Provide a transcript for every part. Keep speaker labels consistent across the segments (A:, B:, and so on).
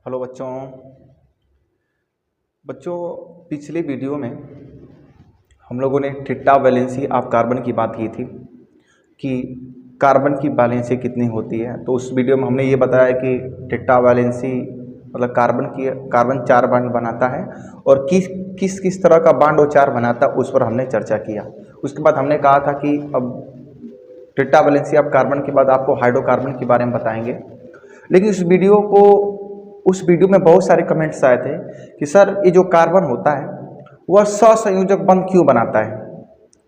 A: Hello बच्चों। पिछले video में हम लोगों ने थीटा वैलेंसी ऑफ कार्बन की बात की थी कि कार्बन की वैलेंसी कितनी होती है। तो उस वीडियो में हमने ये बताया कि थीटा वैलेंसी मतलब कार्बन 4 बॉन्ड बनाता है और किस किस तरह का बॉन्ड वो 4 बनाता है उस पर हमने चर्चा किया। उसके बाद हमने कहा था कि अब थीटा वैलेंसी ऑफ कार्बन के बाद आपको हाइड्रोकार्बन के बारे में बताएंगे। लेकिन उस वीडियो में बहुत सारे कमेंट्स आए थे कि सर ये जो कार्बन होता है वह सहसंयोजक बंध क्यों बनाता है,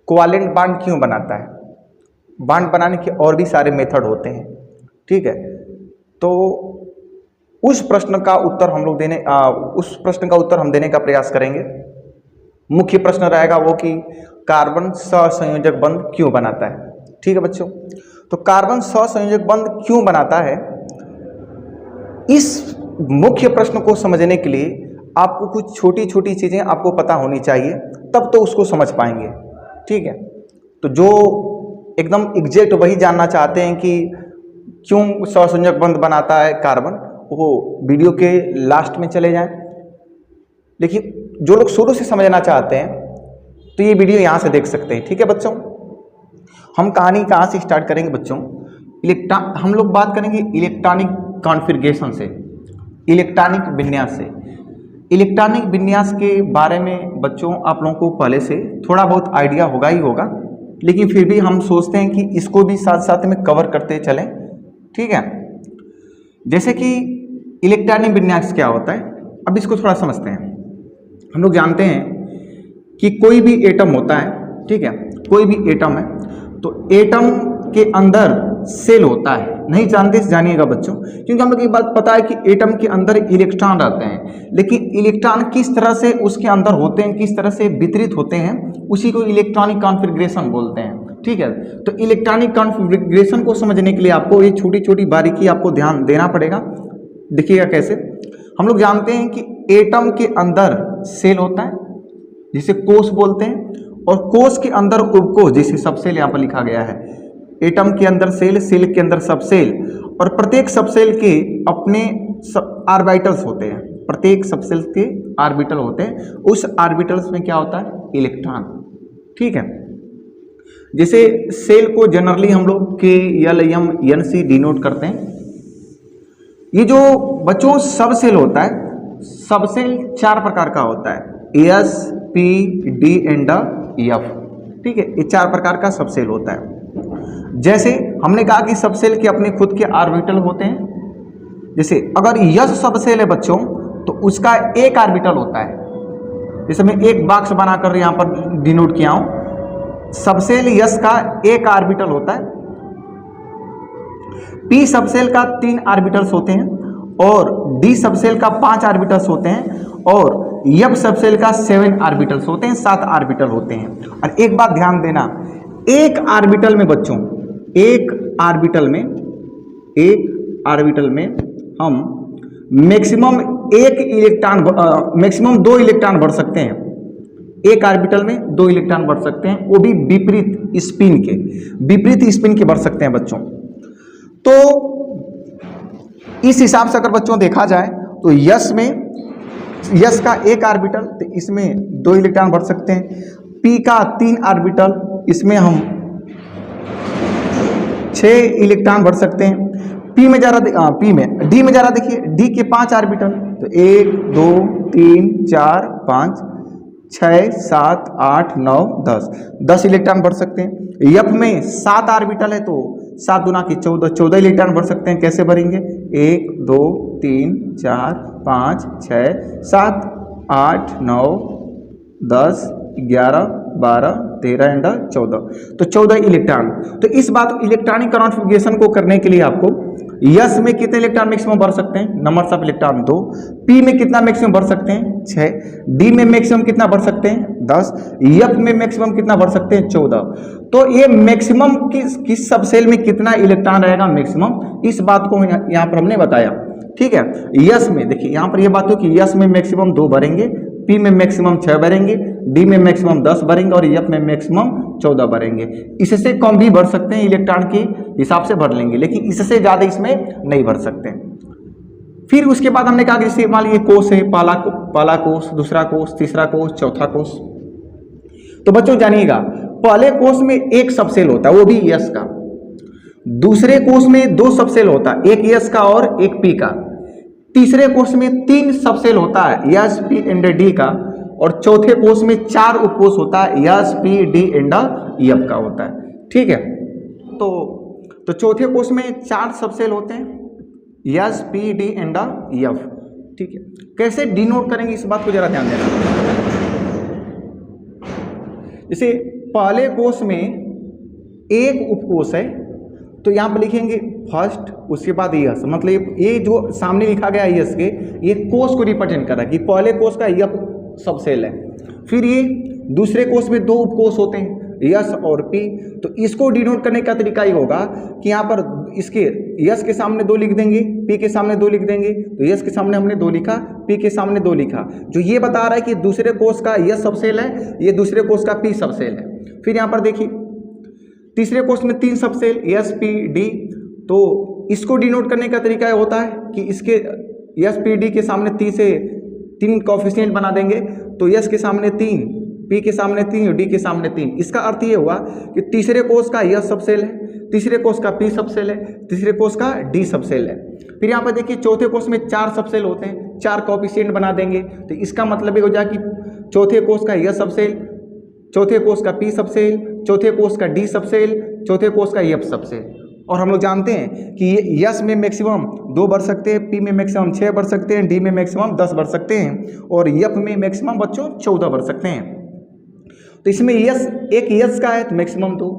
A: कोवालेंट बॉन्ड क्यों बनाता है। बॉन्ड बनाने के और भी सारे मेथड होते हैं, ठीक है। तो उस प्रश्न का उत्तर हम देने का प्रयास करेंगे। मुख्य प्रश्न रहेगा वो कि कार्बन सहसंयोजक बंध क्यों बनाता है, ठीक है बच्चों। तो कार्बन सहसंयोजक बंध क्यों बनाता है, इस मुख्य प्रश्न को समझने के लिए आपको कुछ छोटी छोटी चीज़ें आपको पता होनी चाहिए, तब तो उसको समझ पाएंगे, ठीक है। तो जो एकदम एग्जैक्ट वही जानना चाहते हैं कि क्यों सहसंयोजक बंध बनाता है कार्बन, वो वीडियो के लास्ट में चले जाएं। लेकिन जो लोग शुरू से समझना चाहते हैं तो ये वीडियो यहाँ से देख सकते हैं, ठीक है बच्चों। हम कहानी कहाँ से स्टार्ट करेंगे बच्चों, हम लोग बात करेंगे इलेक्ट्रॉनिक कॉन्फ़िगरेशन से, इलेक्ट्रॉनिक विन्यास से। इलेक्ट्रॉनिक विन्यास के बारे में बच्चों आप लोगों को पहले से थोड़ा बहुत आइडिया होगा ही होगा, लेकिन फिर भी हम सोचते हैं कि इसको भी साथ साथ में कवर करते चलें, ठीक है। जैसे कि इलेक्ट्रॉनिक विन्यास क्या होता है, अब इसको थोड़ा समझते हैं। हम लोग जानते हैं कि कोई भी एटम होता है, ठीक है, कोई भी एटम है तो एटम के अंदर सेल होता है। नहीं जानते जानिएगा बच्चों, क्योंकि हम लोग ये बात पता है कि एटम के अंदर इलेक्ट्रॉन रहते हैं, लेकिन इलेक्ट्रॉन किस तरह से उसके अंदर होते हैं, किस तरह से वितरित होते हैं, उसी को इलेक्ट्रॉनिक कॉन्फ़िगरेशन बोलते हैं, ठीक है। तो इलेक्ट्रॉनिक कॉन्फ़िगरेशन को समझने के लिए आपको ये छोटी छोटी बारीकी आपको ध्यान देना पड़ेगा। देखिएगा कैसे। हम लोग जानते हैं कि एटम के अंदर सेल होता है जिसे कोश बोलते हैं, और कोश के अंदर उपकोश जिसे सबसेल यहाँ पर लिखा गया है। एटम के अंदर सेल, सेल के अंदर सबसेल, और प्रत्येक सबसेल के अपने ऑर्बिटल्स होते हैं, प्रत्येक सबसेल के ऑर्बिटल होते हैं। उस ऑर्बिटल्स में क्या होता है, इलेक्ट्रॉन, ठीक है। जैसे सेल को जनरली हम लोग KLMNC डिनोट करते हैं। ये जो बच्चों सबसेल होता है, सबसेल 4 प्रकार का होता है, S, P, D and F, ठीक है। ये 4 प्रकार का सबसेल होता है। जैसे हमने कहा कि सबसेल के अपने खुद के ऑर्बिटल होते हैं। जैसे अगर यस सबसेल है बच्चों तो उसका एक ऑर्बिटल होता है। जैसे मैं एक बॉक्स बनाकर यहाँ पर डिनोट किया हूँ, सबसेल यस का एक ऑर्बिटल होता है। P सबसेल का 3 ऑर्बिटल्स होते हैं, और D सबसेल का 5 ऑर्बिटल्स होते हैं, और F सबसेल का 7 ऑर्बिटल्स होते हैं, 7 ऑर्बिटल होते हैं। और एक बात ध्यान देना, एक ऑर्बिटल में बच्चों, एक ऑर्बिटल में हम मैक्सिमम 2 इलेक्ट्रॉन भर सकते हैं। एक ऑर्बिटल में 2 इलेक्ट्रॉन भर सकते हैं, वो भी विपरीत स्पिन के भर सकते हैं बच्चों। तो इस हिसाब से अगर बच्चों देखा जाए तो यस का एक ऑर्बिटल, तो इसमें 2 इलेक्ट्रॉन भर सकते हैं। P का 3 ऑर्बिटल, इसमें हम 6 इलेक्ट्रॉन भर सकते हैं। D में ज़रा देखिए, D के 5 ऑर्बिटल, तो 1 2 3 4 5 6 7 8 9 10 इलेक्ट्रॉन भर सकते हैं। F में 7 ऑर्बिटल है तो 7 दूना की 14 इलेक्ट्रॉन भर सकते हैं। कैसे भरेंगे, 1 2 3 4 5 6 7 8 9 10 11 12 13 एंड 14, तो 14 इलेक्ट्रॉन। तो इस बात इलेक्ट्रॉनिक कॉन्फ़िगरेशन को करने के लिए आपको यस में कितने इलेक्ट्रॉन मैक्सिमम भर सकते हैं, नंबर्स ऑफ इलेक्ट्रॉन 2। P में कितना मैक्सिमम भर सकते हैं, 6। D में मैक्सिमम कितना भर सकते हैं, 10। F में मैक्सिमम कितना भर सकते हैं, 14। तो ये मैक्सिमम किस सबसेल में कितना इलेक्ट्रॉन रहेगा मैक्सिमम, इस बात को यहाँ पर हमने बताया, ठीक है। यस में देखिए, यहाँ पर यह बात हो कि यस में मैक्सिमम 2 भरेंगे, P में मैक्सिमम 6 भरेंगे, D में मैक्सिमम 10 भरेंगे, और F में मैक्सिमम 14 भरेंगे। इससे कम भी भर सकते हैं, इलेक्ट्रॉन के हिसाब से भर लेंगे, लेकिन इससे ज़्यादा इसमें नहीं भर सकते। फिर उसके बाद हमने कहा कि जैसे मान लीजिए कोष है, पहला कोष, दूसरा कोष, तीसरा कोष, चौथा कोष। तो बच्चों जानिएगा, पहले कोष में एक सबसेल होता है, वो भी यस का। दूसरे कोष में 2 सबसेल होता है, एक यस का और एक पी का। तीसरे कोष में 3 सबसेल होता है, यस, पी एंड डी का। और चौथे कोष में 4 उपकोष होता है, yes, P, D and F का होता है। ठीक है, तो चौथे कोष में 4 सबसेल होते हैं, yes, P, D and F. ठीक है, कैसे डिनोट करेंगे इस बात को जरा ध्यान देना। जैसे पहले कोष में एक उपकोष है, तो यहाँ पर लिखेंगे फर्स्ट, उसके बाद यस, मतलब ये जो सामने लिखा गया यस के, ये कोष को रिप्रेजेंट कर रहा है कि पहले कोष का यफ सबसेल है। फिर ये दूसरे कोष में 2 उपकोष होते हैं, यस और पी। तो इसको डिनोट करने का तरीका ये होगा कि यहाँ पर इसके यस के सामने 2 लिख देंगे, पी के सामने 2 लिख देंगे। तो यस के सामने हमने 2 लिखा, पी के सामने 2 लिखा, जो ये बता रहा है कि दूसरे कोष का यस सबसेल है, ये दूसरे कोष का पी सबसेल है। फिर यहाँ पर देखिए तीसरे कोष में 3 सबसेल, एस, पी, डी। तो इसको डिनोट करने का तरीका होता है कि इसके एस, पी, डी के सामने 3 कोएफिशिएंट बना देंगे। तो एस के सामने 3, पी के सामने 3, डी के सामने 3। इसका अर्थ ये हुआ कि तीसरे कोष का एस सबसेल है, तीसरे कोष का पी सबसेल है, तीसरे कोष का डी सबसेल है। फिर यहाँ पर देखिए चौथे कोष में 4 सबसेल होते हैं, 4 कोएफिशिएंट बना देंगे। तो इसका मतलब ये हो जाए कि चौथे कोष का एस सबसेल, चौथे कोष का पी सबसेल, चौथे कोष का डी सबसेल, चौथे कोष का एफ सबसेल। और हम लोग जानते हैं कि यस में मैक्सिमम 2 बढ़ सकते हैं, पी में मैक्सिमम 6 बढ़ सकते हैं, डी में मैक्सिमम 10 बढ़ सकते हैं, और एफ में मैक्सिमम बच्चों 14 बढ़ सकते हैं। तो इसमें यस, एक यस का है तो मैक्सिमम 2,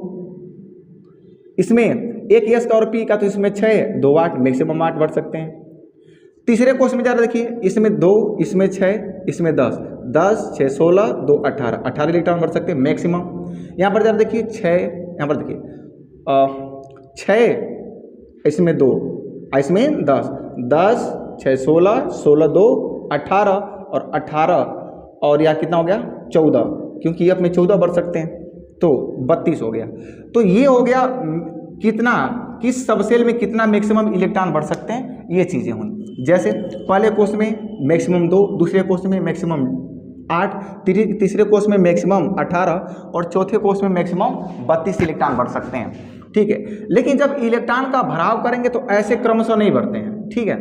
A: इसमें एक यस का और पी का, तो इसमें 6, 2 8, मैक्सिमम 8 बढ़ सकते हैं। तीसरे कोष में ज़रा देखिए, इसमें 2, इसमें 6, इसमें 10, 10, 6, 16, 2 18, 18 इलेक्ट्रॉन बढ़ सकते हैं मैक्सिमम। यहाँ पर जरा देखिए 6, यहाँ पर देखिए 6, इसमें 2, इसमें 10, 10, 6, 16, 16, 2 18, और 18 और यहाँ कितना हो गया 14, क्योंकि एफ में 14 बढ़ सकते हैं, तो 32 हो गया। तो ये हो गया कितना, किस सबसेल में कितना मैक्सिमम इलेक्ट्रॉन बढ़ सकते हैं, ये चीज़ें हुई। जैसे पहले कोष में मैक्सिमम 2, दूसरे कोष में मैक्सिमम 8, तीसरे कोष में मैक्सिमम 18, और चौथे कोष में मैक्सिमम 32 इलेक्ट्रॉन बढ़ सकते हैं। ठीक है, लेकिन जब इलेक्ट्रॉन का भराव करेंगे तो ऐसे क्रमशः नहीं बढ़ते हैं। ठीक है,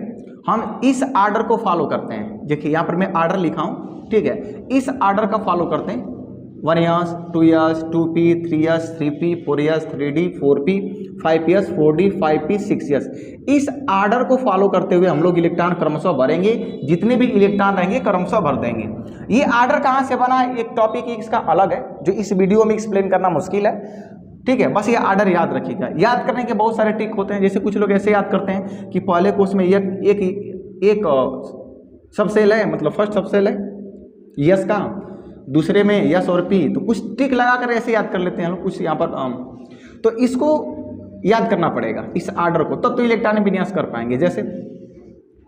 A: हम इस आर्डर को फॉलो करते हैं। देखिए यहाँ पर मैं आर्डर लिखा हूँ, ठीक है, इस आर्डर का फॉलो करते हैं। 1s, 2s, 2p, 3s, 3p, 4s, 3d, 4p, 5s, 4d, 5p, 6s। इस आर्डर को फॉलो करते हुए हम लोग इलेक्ट्रॉन क्रमशः भरेंगे, जितने भी इलेक्ट्रॉन रहेंगे क्रमशः भर देंगे। ये आर्डर कहाँ से बना है, एक टॉपिक इसका अलग है जो इस वीडियो में एक्सप्लेन करना मुश्किल है। ठीक है, बस ये आर्डर याद रखिएगा। याद करने के बहुत सारे ट्रिक होते हैं, जैसे कुछ लोग ऐसे याद करते हैं कि पहले कोष में एक सबसेल है, मतलब फर्स्ट सबसेल है यस का, दूसरे में यस और पी, तो कुछ ट्रिक लगा कर ऐसे याद कर लेते हैं लोग कुछ यहाँ पर। तो इसको याद करना पड़ेगा, इस आर्डर को, तब तो इलेक्ट्रॉनिक विन्यास कर पाएंगे। जैसे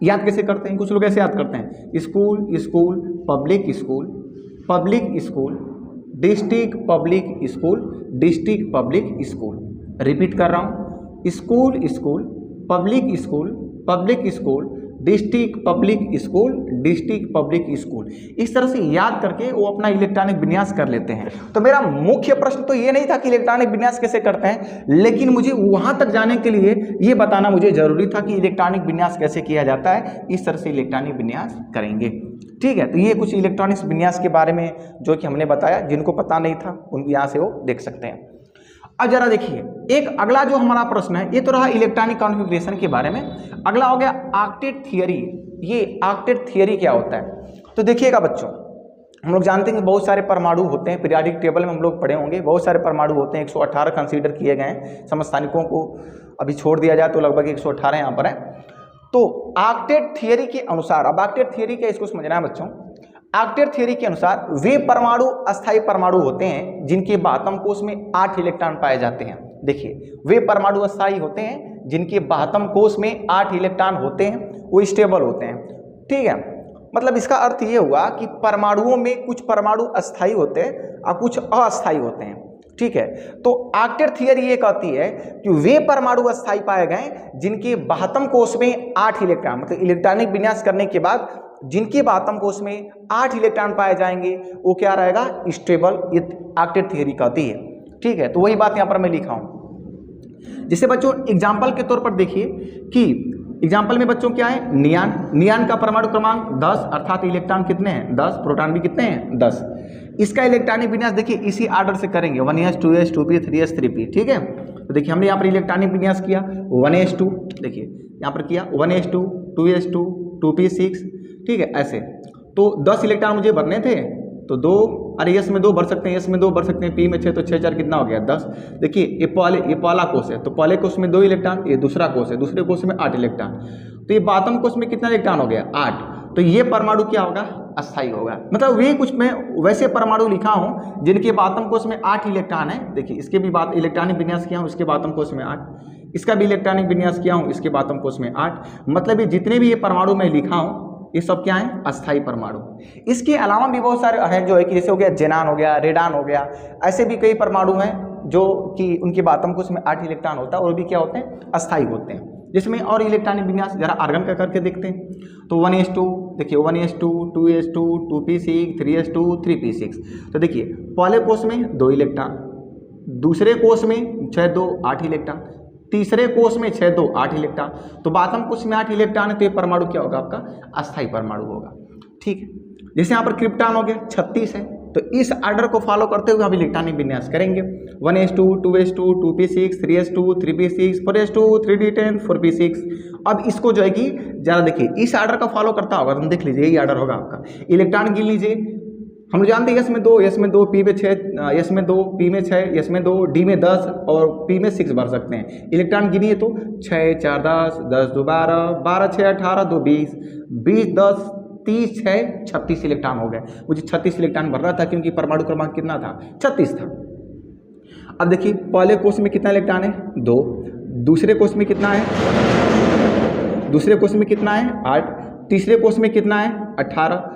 A: याद कैसे करते हैं, कुछ लोग ऐसे याद करते हैं, school school, public school, public school, district public school, district public school. Repeat कर रहा हूँ, school school, public school, public school, district public school, district public school. इस तरह से याद करके वो अपना इलेक्ट्रॉनिक विन्यास कर लेते हैं। तो मेरा मुख्य प्रश्न तो ये नहीं था कि इलेक्ट्रॉनिक विन्यास कैसे करते हैं, लेकिन मुझे वहां तक जाने के लिए ये बताना मुझे जरूरी था कि इलेक्ट्रॉनिक विन्यास कैसे किया जाता है। इस तरह से इलेक्ट्रॉनिक विन्यास करेंगे। ठीक है, तो ये कुछ इलेक्ट्रॉनिक्स विन्यास के बारे में जो कि हमने बताया, जिनको पता नहीं था उनको यहाँ से वो देख सकते हैं। अब जरा देखिए, एक अगला जो हमारा प्रश्न है, ये तो रहा इलेक्ट्रॉनिक कॉन्फ़िगरेशन के बारे में। अगला हो गया ऑक्टेट थियरी। ये ऑक्टेट थियरी क्या होता है, तो देखिएगा बच्चों, हम लोग जानते हैं कि बहुत सारे परमाणु होते हैं, पीरियोडिक टेबल में हम लोग पढ़े होंगे, बहुत सारे परमाणु होते हैं, 118 कंसीडर किए गए हैं। समस्थानिकों को अभी छोड़ दिया जाए तो लगभग 118 यहाँ पर है। तो ऑक्टेट थियरी के अनुसार, अब ऑक्टेट थियरी क्या, इसको समझना है बच्चों। ऑक्टेट थियरी के अनुसार वे परमाणु अस्थायी परमाणु होते हैं जिनके बाह्यतम कोष में 8 इलेक्ट्रॉन पाए जाते हैं। देखिए, वे परमाणु अस्थायी होते हैं जिनके बाह्यतम कोष में 8 इलेक्ट्रॉन होते हैं, वो स्टेबल होते हैं। ठीक है, मतलब इसका अर्थ ये हुआ कि परमाणुओं में कुछ परमाणु अस्थायी होते हैं और कुछ अस्थायी होते हैं। ठीक है। तो ऑक्टेट थियरी ये कहती है कि वे परमाणु अस्थायी पाए गए जिनके बाह्यतम कोश में 8 इलेक्ट्रॉन, मतलब इलेक्ट्रॉनिक विन्यास करने के बाद जिनके बाह्यतम कोश में 8 इलेक्ट्रॉन पाए जाएंगे वो क्या रहेगा, स्टेबल, ये ऑक्टेट थियरी कहती है। ठीक है, तो वही बात यहाँ पर मैं लिखा हूँ। जैसे बच्चों एग्जाम्पल के तौर पर देखिए कि एग्जाम्पल में बच्चों क्या है, नियान का परमाणु क्रमांक 10, अर्थात इलेक्ट्रॉन कितने हैं 10, प्रोटॉन भी कितने हैं 10। इसका इलेक्ट्रॉनिक विन्यास देखिए इसी ऑर्डर से करेंगे 1s 2s 2p 3s 3p। ठीक है, तो देखिए हमने यहाँ पर इलेक्ट्रॉनिक विन्यास किया 1s2, देखिए यहाँ पर किया 1s2 2s2 2p6। ठीक है, ऐसे तो 10 इलेक्ट्रॉन मुझे भरने थे तो 2, अरे यस में 2 भर सकते हैं, यस में 2 भर सकते हैं, पी में 6, तो 6 4 कितना हो गया 10। देखिए ये पहला कोष है तो पहले कोष में 2 इलेक्ट्रॉन, ये दूसरा कोष है, दूसरे कोष में 8 इलेक्ट्रॉन, तो ये बातम कोष में कितना इलेक्ट्रॉन हो गया 8। तो ये परमाणु क्या होगा, अस्थायी होगा। मतलब वे कुछ मैं वैसे परमाणु लिखा हूँ जिनके बातम कोष में 8 इलेक्ट्रॉन है। देखिए इसके भी बात इलेक्ट्रॉनिक विन्यास किया हूँ, इसके बातम कोष में 8, इसका भी इलेक्ट्रॉनिक विन्यास किया हूँ, इसके बातम कोष में 8। मतलब ये जितने भी ये परमाणु मैं लिखा हूँ ये सब क्या है, अस्थायी परमाणु। इसके अलावा भी बहुत सारे हैं जो है कि जैसे हो गया जेनान हो गया, रेडान हो गया, ऐसे भी कई परमाणु हैं जो कि उनके बातम कोष में 8 इलेक्ट्रॉन होता है और भी क्या होते हैं, अस्थायी होते हैं। जिसमें और इलेक्ट्रॉनिक विन्यास जरा आर्गन का करके देखते हैं तो 1s2, देखिए 1s2 2s2 2p6 3s2 3p6। तो देखिए पहले कोष में 2 इलेक्ट्रॉन, दूसरे कोष में 6 2 8 इलेक्ट्रॉन, तीसरे कोष में 6 2 8 इलेक्ट्रॉन, तो बातम कोष में 8 इलेक्ट्रॉन है तो ये परमाणु क्या होगा, आपका अस्थायी परमाणु होगा। ठीक है, जैसे यहाँ पर क्रिप्टॉन हो गया 36 है, तो इस ऑर्डर को फॉलो करते हुए हम इलेक्ट्रॉनिक विन्यास करेंगे 1s2 2s2 2p6 3s2 3p6 4s2 3d10 4p6। अब इसको जो है कि ज़रा देखिए इस ऑर्डर का फॉलो करता होगा, तुम देख लीजिए यही ऑर्डर होगा आपका। इलेक्ट्रॉन गिन लीजिए, हम जानते हैं यस में 2, यस में 2, पी में 6, यस में 2, पी में 6, यस में 2, डी में 10 और पी में 6 भर सकते हैं। इलेक्ट्रॉन गिनिए तो 6 4 10, 10 2 12, 12 6 18, 2 20, 20 10 30 6 36 इलेक्ट्रॉन हो गए। मुझे 36 इलेक्ट्रॉन भर रहा था क्योंकि परमाणु क्रमांक कितना था, 36 था। अब देखिए पहले कोष में कितना इलेक्ट्रॉन है 2, दूसरे कोष में कितना है, दूसरे कोष में कितना है 8, तीसरे कोष में कितना है 18।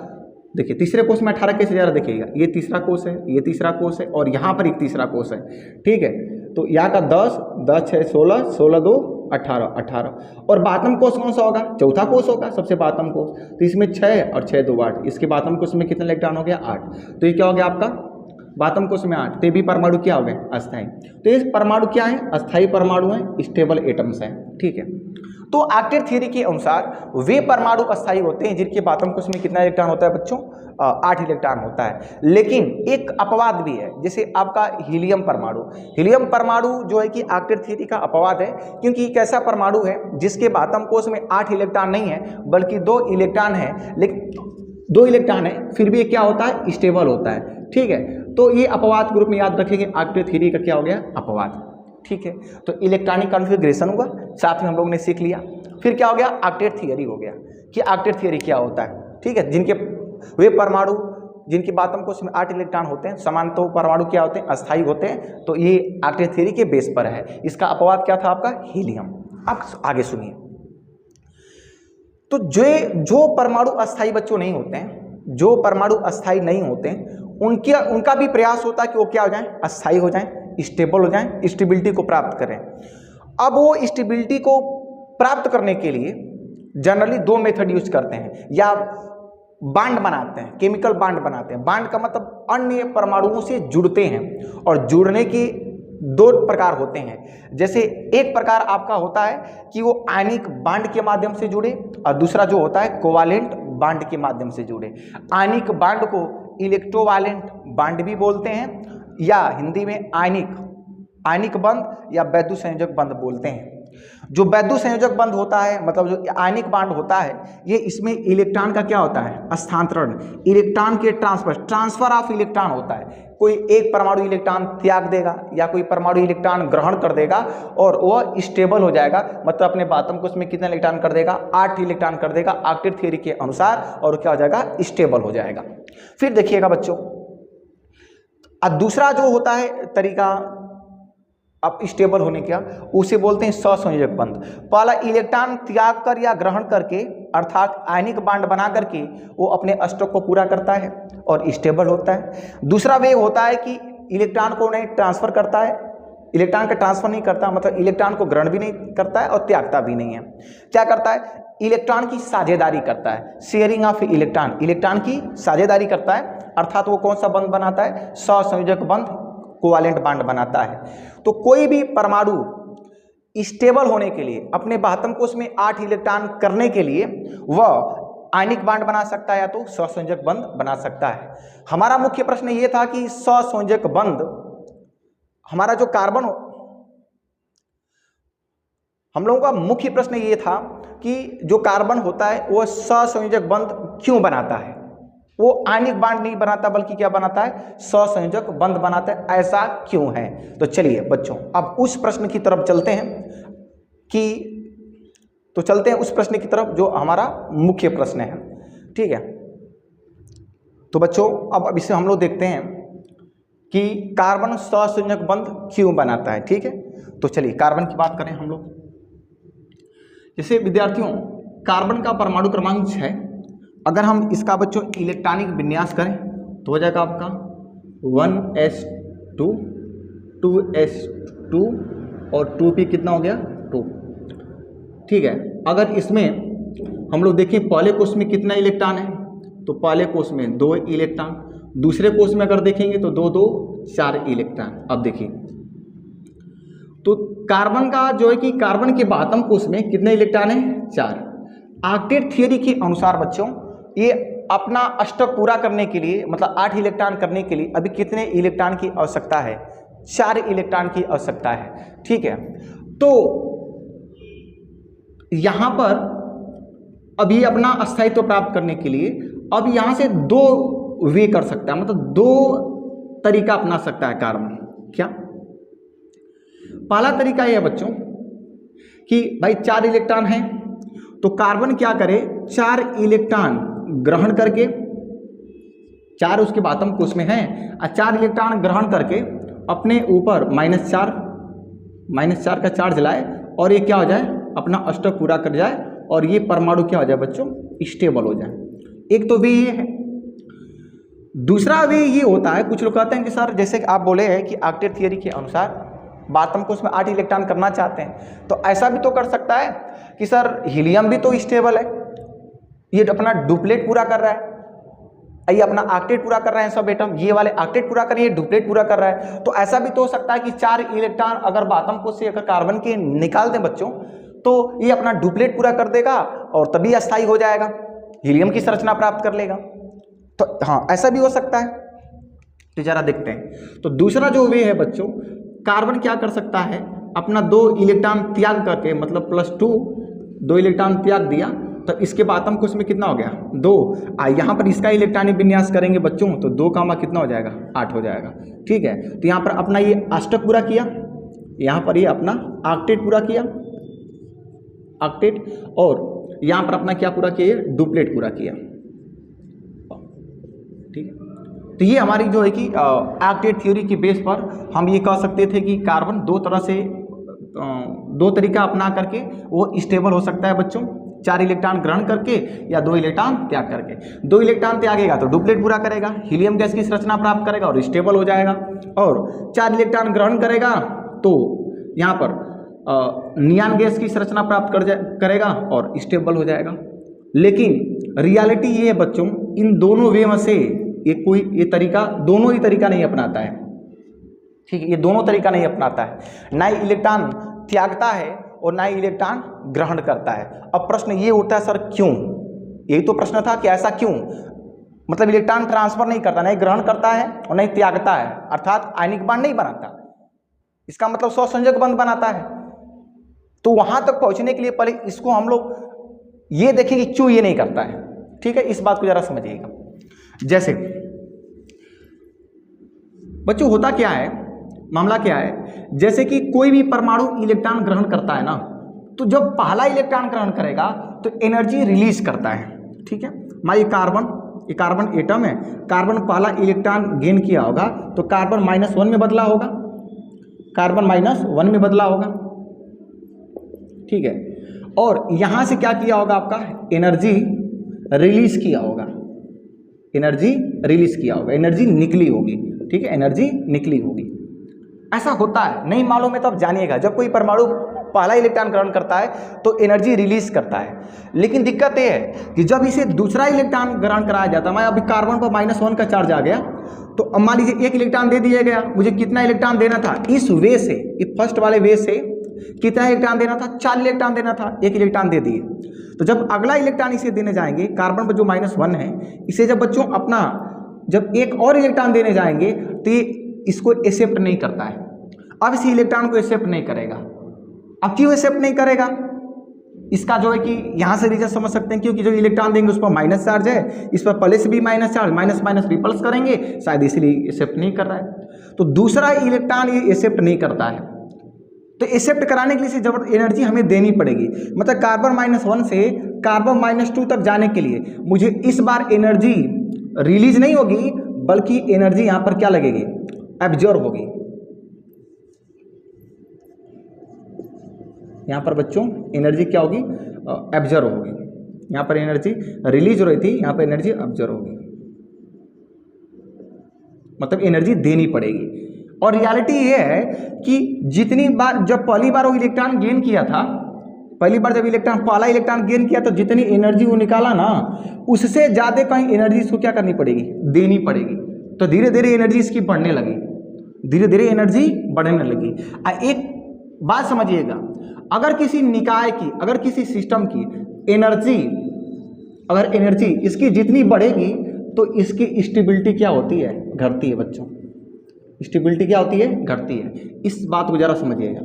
A: देखिए तीसरे कोष में 18 कैसे जा रहा देखिएगा, ये तीसरा कोष है, ये तीसरा कोष है और यहाँ पर एक तीसरा कोष है। ठीक है, तो यहाँ का 10 10 6 16 16 2 18 18 और बातम कोष कौन सा होगा, चौथा कोष होगा सबसे बातम कोष, तो इसमें 6 और 6 2 8, इसके बातम कोष में कितना इलेक्ट्रॉन हो गया 8। तो ये क्या हो गया आपका बातम कोष में 8, तो ये भी परमाणु क्या हो गए अस्थायी। तो ये परमाणु क्या है, अस्थायी परमाणु है, स्टेबल एटम्स हैं। ठीक है, तो ऑक्टेट थ्योरी के अनुसार वे परमाणु अस्थायी होते हैं जिनके बातम कोष में कितना इलेक्ट्रॉन होता है बच्चों, 8 इलेक्ट्रॉन होता है। लेकिन एक अपवाद भी है, जैसे आपका हीलियम परमाणु। हीलियम परमाणु जो है कि ऑक्टेट थ्योरी का अपवाद है, क्योंकि एक ऐसा परमाणु है जिसके बातम कोष में 8 इलेक्ट्रॉन नहीं है बल्कि 2 इलेक्ट्रॉन है, लेकिन 2 इलेक्ट्रॉन है फिर भी ये क्या होता है, स्टेबल होता है। ठीक है, तो ये अपवाद के रूप में याद रखेंगे, ऑक्टेट थ्योरी का क्या हो गया अपवाद। ठीक है, तो इलेक्ट्रॉनिक कॉन्फ़िगरेशन हुआ, साथ में हम लोग ने सीख लिया। फिर क्या हो गया, ऑक्टेट थ्योरी हो गया कि ऑक्टेट थ्योरी क्या होता है। ठीक है, जिनके वे परमाणु जिनके बातम कोष में 8 इलेक्ट्रॉन होते हैं, सामान्यतः परमाणु क्या होते हैं, अस्थायी होते हैं, तो ये ऑक्टेट थ्योरी के बेस पर है। इसका अपवाद क्या था आपका, हीलियम। आप आगे सुनिए, तो जो परमाणु अस्थायी बच्चों नहीं होते हैं, जो परमाणु अस्थायी नहीं होते हैं उनका भी प्रयास होता है कि वो क्या हो जाएं, अस्थायी हो जाएं, स्टेबल हो जाएं, स्टेबिलिटी को प्राप्त करें। अब वो स्टेबिलिटी को प्राप्त करने के लिए जनरली 2 मेथड यूज करते हैं, या बांड बनाते हैं, केमिकल बांड बनाते हैं। बांड का मतलब अन्य परमाणुओं से जुड़ते हैं, और जुड़ने की 2 प्रकार होते हैं। जैसे एक प्रकार आपका होता है कि वो आयनिक बांड के माध्यम से जुड़े, और दूसरा जो होता है कोवालेंट बांड के माध्यम से जुड़े। आयनिक बांड को इलेक्ट्रोवालेंट बांड भी बोलते हैं, या हिंदी में आयनिक बंध या वैद्युत संयोजक बंध बोलते हैं। जो वैद्युत संयोजक बंध होता है, मतलब जो आयनिक बांड होता है, ये इसमें इलेक्ट्रॉन का क्या होता है, स्थानांतरण, इलेक्ट्रॉन के ट्रांसफर ऑफ इलेक्ट्रॉन होता है। कोई एक परमाणु इलेक्ट्रॉन त्याग देगा या कोई परमाणु इलेक्ट्रॉन ग्रहण कर देगा और वह स्टेबल हो जाएगा, मतलब अपने बातम कोष में कितना इलेक्ट्रॉन कर देगा, 8 इलेक्ट्रॉन कर देगा ऑक्टेट थ्योरी के अनुसार, और क्या हो जाएगा, स्टेबल हो जाएगा। फिर देखिएगा बच्चों, अब दूसरा जो होता है तरीका अब स्टेबल होने का, उसे बोलते हैं सहसंयोजक बंध। पहला इलेक्ट्रॉन त्याग कर या ग्रहण करके, अर्थात आयनिक बांड बना करके वो अपने अष्टक को पूरा करता है और स्टेबल होता है। दूसरा वे होता है कि इलेक्ट्रॉन को नहीं ट्रांसफर करता है, इलेक्ट्रॉन का ट्रांसफर नहीं करता, मतलब इलेक्ट्रॉन को ग्रहण भी नहीं करता है और त्यागता भी नहीं है। क्या करता है? इलेक्ट्रॉन की साझेदारी करता है, शेयरिंग ऑफ इलेक्ट्रॉन, इलेक्ट्रॉन की साझेदारी करता है, अर्थात वो कौन सा बंध बनाता है? सहसंयोजक बंध, कोवालेंट बॉन्ड बनाता है। तो कोई भी परमाणु स्टेबल होने के लिए, अपने बाह्यतम कोश में 8 इलेक्ट्रॉन करने के लिए वह आयनिक बॉन्ड बना सकता है या तो सहसंयोजक बंध बना सकता है। हमारा मुख्य प्रश्न ये था कि सहसंयोजक बंध, हमारा जो कार्बन, हम लोगों का मुख्य प्रश्न ये था कि जो कार्बन होता है वह सहसंयोजक बंध क्यों बनाता है? वो आयनिक बॉन्ड नहीं बनाता बल्कि क्या बनाता है? सहसंयोजक बंध बनाता है, ऐसा क्यों है? तो चलिए बच्चों अब उस प्रश्न की तरफ चलते हैं कि चलते हैं उस प्रश्न की तरफ जो हमारा मुख्य प्रश्न है। ठीक है, तो बच्चों अब इसे हम लोग देखते हैं कि कार्बन सहसंयोजक बंध क्यों बनाता है। ठीक है, तो चलिए कार्बन की बात करें हम लोग। जैसे विद्यार्थियों, कार्बन का परमाणु क्रमांक 6, अगर हम इसका बच्चों इलेक्ट्रॉनिक विन्यास करें तो हो जाएगा आपका 1s2 2s2 और 2p कितना हो गया? 2। ठीक है, अगर इसमें हम लोग देखें पहले कोष में कितना इलेक्ट्रॉन है, तो पहले कोष में 2 इलेक्ट्रॉन, दूसरे कोष में अगर देखेंगे तो 2 2 4 इलेक्ट्रॉन। अब देखिए तो कार्बन का जो है कि कार्बन के बाह्यतम कोष में कितने इलेक्ट्रॉन है? 4। ऑक्टेट थियरी के अनुसार बच्चों ये अपना अष्टक पूरा करने के लिए, मतलब 8 इलेक्ट्रॉन करने के लिए अभी कितने इलेक्ट्रॉन की आवश्यकता है? 4 इलेक्ट्रॉन की आवश्यकता है। ठीक है, तो यहाँ पर अभी अपना अस्थायित्व प्राप्त करने के लिए अब यहाँ से 2 वे कर सकता है, मतलब 2 तरीका अपना सकता है कार्बन। क्या? पहला तरीका यह है बच्चों कि भाई 4 इलेक्ट्रॉन है तो कार्बन क्या करे? 4 इलेक्ट्रॉन ग्रहण करके, 4 उसके बाह्यतम कोष में है, और 4 इलेक्ट्रॉन ग्रहण करके अपने ऊपर -4 का चार्ज लाए और ये क्या हो जाए? अपना अष्टक पूरा कर जाए और ये परमाणु क्या हो जाए बच्चों? स्टेबल हो जाए। एक तो वे ये है। दूसरा वे ये होता है, कुछ लोग कहते हैं कि सर जैसे कि आप बोले हैं कि ऑक्टेट थियरी के अनुसार बाह्यतम कोष में 8 इलेक्ट्रॉन करना चाहते हैं, तो ऐसा भी तो कर सकता है कि सर हीलियम भी तो स्टेबल है, ये अपना डुप्लेट पूरा कर रहा है, ये अपना ऑक्टेट पूरा कर रहे हैं सब एटम, ये वाले ऑक्टेट पूरा कर रहे हैं, ये डुप्लेट पूरा कर रहा है। तो ऐसा भी तो हो सकता है कि 4 इलेक्ट्रॉन अगर बाह्यतम कोष से अगर कार्बन के निकाल दें बच्चों तो ये अपना डुप्लेट पूरा कर देगा और तभी अस्थायी हो जाएगा, हीलियम की संरचना प्राप्त कर लेगा। तो हाँ, ऐसा भी हो सकता है। तो जरा देखते हैं। तो दूसरा जो वे है बच्चों, कार्बन क्या कर सकता है? अपना 2 इलेक्ट्रॉन त्याग करके, मतलब +2 2 इलेक्ट्रॉन त्याग दिया तो इसके बाह्यतम कोष में कितना हो गया? 2। यहाँ पर इसका इलेक्ट्रॉनिक विन्यास करेंगे बच्चों तो 2 कामा कितना हो जाएगा? 8 हो जाएगा। ठीक है, तो यहाँ पर अपना ये अष्टक पूरा किया, यहाँ पर ये अपना ऑक्टेट पूरा किया, ऑक्टेट, और यहाँ पर अपना क्या पूरा किया? डुप्लेट पूरा किया। ठीक है, तो ये हमारी जो है कि ऑक्टेट थ्योरी की बेस पर हम ये कह सकते थे कि कार्बन 2 तरह से 2 तरीका अपना करके वो स्टेबल हो सकता है बच्चों, 4 इलेक्ट्रॉन ग्रहण करके या 2 इलेक्ट्रॉन त्याग करके। 2 इलेक्ट्रॉन त्यागेगा तो डुप्लेट पूरा करेगा, हीलियम गैस की संरचना प्राप्त करेगा और स्टेबल हो जाएगा, और 4 इलेक्ट्रॉन ग्रहण करेगा तो यहाँ पर नियान गैस की संरचना प्राप्त करेगा और स्टेबल हो जाएगा। लेकिन रियलिटी ये है बच्चों, इन दोनों वे में से ये तरीका, दोनों ही तरीका नहीं अपनाता है। ठीक है, ये दोनों तरीका नहीं अपनाता है, ना ही इलेक्ट्रॉन त्यागता है और ना ही इलेक्ट्रॉन ग्रहण करता है। अब प्रश्न ये उठता है सर क्यों? यही तो प्रश्न था कि ऐसा क्यों, मतलब इलेक्ट्रॉन ट्रांसफर नहीं करता, नहीं ग्रहण करता है और नहीं त्यागता है, अर्थात आयनिक बॉन्ड नहीं बनाता, इसका मतलब सहसंयोजक बंध बनाता है। तो वहां तक पहुंचने के लिए पहले इसको हम लोग ये देखेंगे क्यों ये नहीं करता है। ठीक है, इस बात को जरा समझिएगा। जैसे बच्चों होता क्या है, मामला क्या है, जैसे कि कोई भी परमाणु इलेक्ट्रॉन ग्रहण करता है ना, तो जब पहला इलेक्ट्रॉन ग्रहण करेगा तो एनर्जी रिलीज करता है। ठीक है, मान ये कार्बन एटम है, कार्बन पहला इलेक्ट्रॉन गेन किया होगा तो कार्बन -1 में बदला होगा, कार्बन -1 में बदला होगा। ठीक है, और यहां से क्या किया होगा? आपका एनर्जी रिलीज किया होगा, एनर्जी रिलीज किया होगा, एनर्जी निकली होगी। ठीक है, एनर्जी निकली होगी। ऐसा होता है, नहीं मालूम है तो आप जानिएगा, जब कोई परमाणु पहला इलेक्ट्रॉन ग्रहण करता है तो एनर्जी रिलीज करता है, लेकिन दिक्कत ये है कि जब इसे दूसरा इलेक्ट्रॉन ग्रहण कराया जाता है, मैं अभी कार्बन पर -1 का चार्ज आ गया, तो अब मान लीजिए 1 इलेक्ट्रॉन दे दिया गया, मुझे कितना इलेक्ट्रॉन देना था, इस वे से, इस फर्स्ट वाले वे से कितना इलेक्ट्रॉन देना था, 4 इलेक्ट्रॉन देना था, 1 इलेक्ट्रॉन दे दिए। तो जब अगला इलेक्ट्रॉन इसे देने जाएंगे, कार्बन पर जो -1 है, इसे जब बच्चों अपना जब एक और इलेक्ट्रॉन देने जाएंगे तो ये इसको एक्सेप्ट नहीं करता है, अब इस इलेक्ट्रॉन को एक्सेप्ट नहीं करेगा। अब क्यों एक्सेप्ट नहीं करेगा, इसका जो है कि यहाँ से रीजन समझ सकते हैं, क्योंकि जो इलेक्ट्रॉन देंगे उस पर माइनस चार्ज है, इस पर प्लस भी minus charge, minus minus repels करेंगे, शायद इसलिए एक्सेप्ट नहीं कर रहा है। तो दूसरा इलेक्ट्रॉन ये एक्सेप्ट नहीं करता है, तो एक्सेप्ट कराने के लिए जब एनर्जी हमें देनी पड़ेगी, मतलब कार्बन -1 से कार्बन -2 तक जाने के लिए मुझे इस बार एनर्जी रिलीज नहीं होगी, बल्कि एनर्जी यहाँ पर क्या लगेगी, एब्जॉर्ब होगी। यहाँ पर बच्चों एनर्जी क्या होगी, एब्जॉर्ब होगी। यहाँ पर एनर्जी रिलीज हो रही थी, यहाँ पर एनर्जी एब्जॉर्ब होगी, मतलब एनर्जी देनी पड़ेगी। और रियलिटी ये है कि जितनी बार जब पहली बार वो इलेक्ट्रॉन गेन किया था, पहली बार जब पहला इलेक्ट्रॉन गेन किया तो जितनी एनर्जी वो निकाला ना, उससे ज़्यादा कहीं एनर्जी इसको क्या करनी पड़ेगी, देनी पड़ेगी। तो धीरे धीरे एनर्जी इसकी बढ़ने लगी, धीरे धीरे एनर्जी बढ़ने लगी। एक बात समझिएगा, अगर किसी निकाय की, अगर किसी सिस्टम की एनर्जी, अगर एनर्जी इसकी जितनी बढ़ेगी तो इसकी स्टेबिलिटी क्या होती है, घटती है बच्चों। स्टेबिलिटी क्या होती है, घटती है। इस बात को जरा समझिएगा,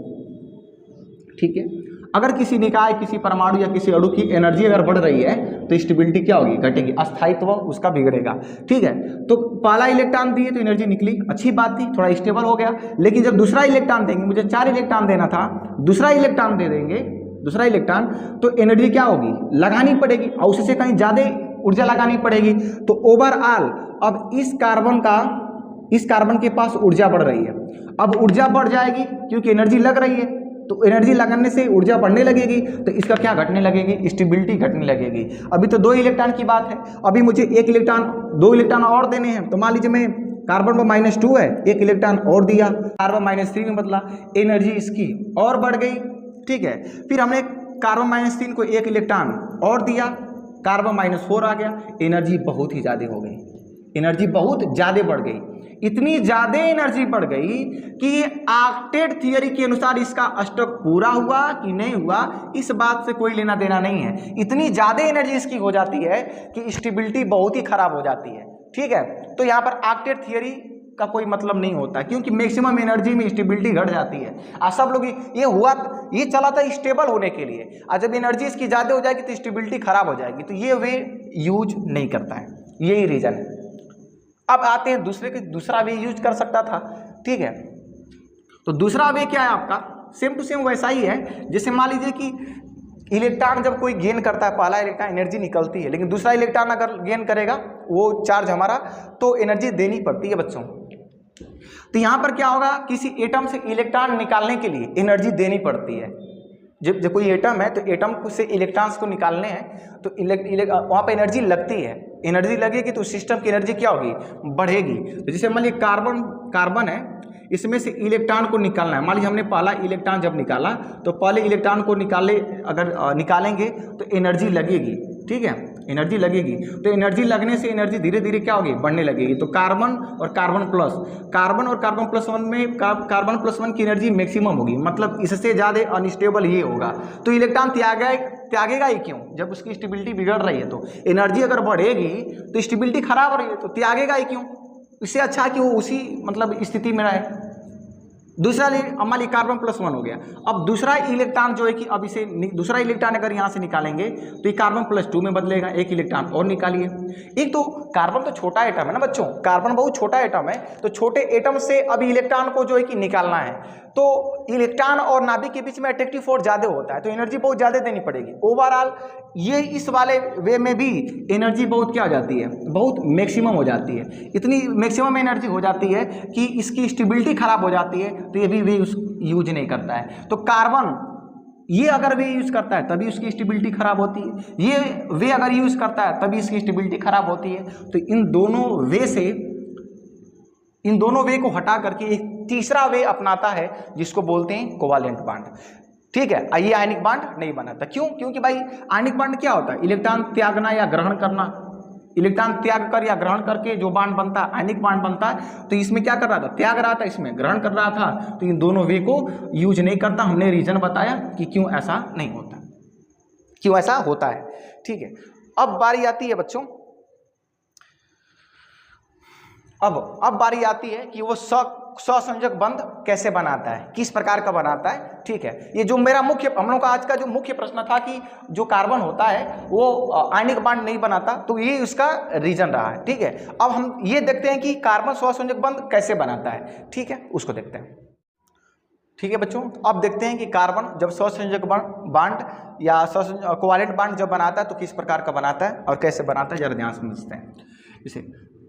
A: ठीक है। अगर किसी निकाय, किसी परमाणु या किसी अणु की एनर्जी अगर बढ़ रही है तो स्टेबिलिटी क्या होगी, घटेगी, अस्थायित्व उसका बिगड़ेगा, ठीक है। तो पहला इलेक्ट्रॉन दिए तो एनर्जी निकली, अच्छी बात थी, थोड़ा स्टेबल हो गया। लेकिन जब दूसरा इलेक्ट्रॉन देंगे, मुझे 4 इलेक्ट्रॉन देना था, दूसरा इलेक्ट्रॉन दे देंगे, दूसरा इलेक्ट्रॉन, तो एनर्जी क्या होगी, लगानी पड़ेगी, और उससे कहीं ज़्यादा ऊर्जा लगानी पड़ेगी। तो ओवरऑल अब इस कार्बन के पास ऊर्जा बढ़ रही है, अब ऊर्जा बढ़ जाएगी क्योंकि एनर्जी लग रही है, तो एनर्जी लगाने से ऊर्जा बढ़ने लगेगी, तो इसका क्या घटने लगेगी, स्टेबिलिटी घटने लगेगी। अभी तो 2 इलेक्ट्रॉन की बात है, अभी मुझे 1 इलेक्ट्रॉन, 2 इलेक्ट्रॉन और देने हैं। तो मान लीजिए मैं कार्बन पर -2 है, 1 इलेक्ट्रॉन और दिया, कार्बन -3 में बदला, एनर्जी इसकी और बढ़ गई, ठीक है। फिर हमने कार्बन -3 को 1 इलेक्ट्रॉन और दिया, कार्बन -4 आ गया, एनर्जी बहुत ही ज़्यादा हो गई, एनर्जी बहुत ज़्यादा बढ़ गई। इतनी ज़्यादा एनर्जी बढ़ गई कि ऑक्टेट थियरी के अनुसार इसका अष्टक पूरा हुआ कि नहीं हुआ, इस बात से कोई लेना देना नहीं है। इतनी ज़्यादा एनर्जी इसकी हो जाती है कि स्टेबिलिटी बहुत ही खराब हो जाती है, ठीक है। तो यहाँ पर ऑक्टेट थियरी का कोई मतलब नहीं होता, क्योंकि मैक्सिमम एनर्जी में स्टेबिलिटी घट जाती है। आज सब लोग ये चला था स्टेबल होने के लिए, और जब एनर्जी इसकी ज़्यादा हो जाएगी तो स्टेबिलिटी खराब हो जाएगी, तो ये वे यूज नहीं करता है, यही रीज़न है। अब आते हैं दूसरा वे यूज कर सकता था, ठीक है। तो दूसरा वे क्या है आपका, सेम टू सेम वैसा ही है। जैसे मान लीजिए कि इलेक्ट्रॉन जब कोई गेन करता है, पहला इलेक्ट्रॉन एनर्जी निकलती है, लेकिन दूसरा इलेक्ट्रॉन अगर गेन करेगा वो चार्ज हमारा, तो एनर्जी देनी पड़ती है बच्चों। तो यहाँ पर क्या होगा, किसी एटम से इलेक्ट्रॉन निकालने के लिए एनर्जी देनी पड़ती है। जब कोई एटम है तो एटम से इलेक्ट्रॉन्स को निकालने हैं, तो वहाँ पर एनर्जी लगती है, एनर्जी लगेगी तो सिस्टम की एनर्जी क्या होगी, बढ़ेगी। तो जैसे मान लीजिए कार्बन है, इसमें से इलेक्ट्रॉन को निकालना है। मान लीजिए हमने पहला इलेक्ट्रॉन जब निकाला, तो पहले इलेक्ट्रॉन को निकालेंगे तो एनर्जी लगेगी, ठीक है, एनर्जी लगेगी। तो एनर्जी लगने से एनर्जी धीरे धीरे क्या होगी, बढ़ने लगेगी। तो कार्बन और कार्बन प्लस 1 में कार्बन प्लस 1 की एनर्जी मैक्सिमम होगी, मतलब इससे ज़्यादा अनस्टेबल ये होगा। तो इलेक्ट्रॉन त्यागेगा ही क्यों, जब उसकी स्टेबिलिटी बिगड़ रही है। तो एनर्जी अगर बढ़ेगी तो स्टेबिलिटी खराब हो रही है, तो त्यागेगा ही क्यों, इससे अच्छा है कि वो उसी मतलब स्थिति में रहे। दूसरा मान लीजिए कार्बन +1 हो गया। अब दूसरा इलेक्ट्रॉन जो है कि अब इसे दूसरा इलेक्ट्रॉन अगर यहाँ से निकालेंगे तो ये कार्बन +2 में बदलेगा, 1 इलेक्ट्रॉन और निकालिए। एक तो कार्बन तो छोटा एटम है ना बच्चों, कार्बन बहुत छोटा एटम है, तो छोटे एटम से अभी इलेक्ट्रॉन को जो है कि निकालना है, तो इलेक्ट्रॉन और नाभिक के बीच में अट्रैक्टिव फोर्स ज़्यादा होता है, तो एनर्जी बहुत ज़्यादा देनी पड़ेगी। ओवरऑल ये इस वाले वे में भी एनर्जी बहुत क्या हो जाती है, बहुत मैक्सिमम हो जाती है। इतनी मैक्सिमम एनर्जी हो जाती है कि इसकी स्टेबिलिटी खराब हो जाती है, तो ये भी वे यूज नहीं करता है। तो कार्बन ये अगर वे यूज़ करता है तभी उसकी स्टेबिलिटी खराब होती है, ये वे अगर यूज़ करता है तभी इसकी स्टेबिलिटी खराब होती है। तो इन दोनों वे से इन दोनों वे को हटा करके एक तीसरा वे अपनाता है जिसको बोलते हैं कोवालेंट बांड। ठीक है, ये आयनिक बांड नहीं बनाता। क्यों? क्योंकि भाई आयनिक बांड क्या होता है? इलेक्ट्रॉन त्यागना या ग्रहण करना। इलेक्ट्रॉन त्याग कर या ग्रहण करके जो बांड बनता है आयनिक बांड बनता है। तो इसमें क्या कर रहा था? त्याग रहा था, इसमें ग्रहण कर रहा था। तो इन दोनों वे को यूज नहीं करता। हमने रीजन बताया कि क्यों ऐसा नहीं होता, क्यों ऐसा होता है। ठीक है, अब बारी आती है बच्चों, अब बारी आती है कि वो सहसंयोजक बंध कैसे बनाता है, किस प्रकार का बनाता है। ठीक है, ये जो मेरा मुख्य, हम लोग का आज का जो मुख्य प्रश्न था कि जो कार्बन होता है वो आयनिक बांड नहीं बनाता, तो ये उसका रीजन रहा है। ठीक है, अब हम ये देखते हैं कि कार्बन सहसंयोजक बंध कैसे बनाता है। ठीक है, उसको देखते हैं। ठीक है बच्चों, अब देखते हैं कि कार्बन जब सहसंयोजक बांड या कोवालेंट बांड जब बनाता है तो किस प्रकार का बनाता है और कैसे बनाता है, जरा ध्यान से समझते हैं। जैसे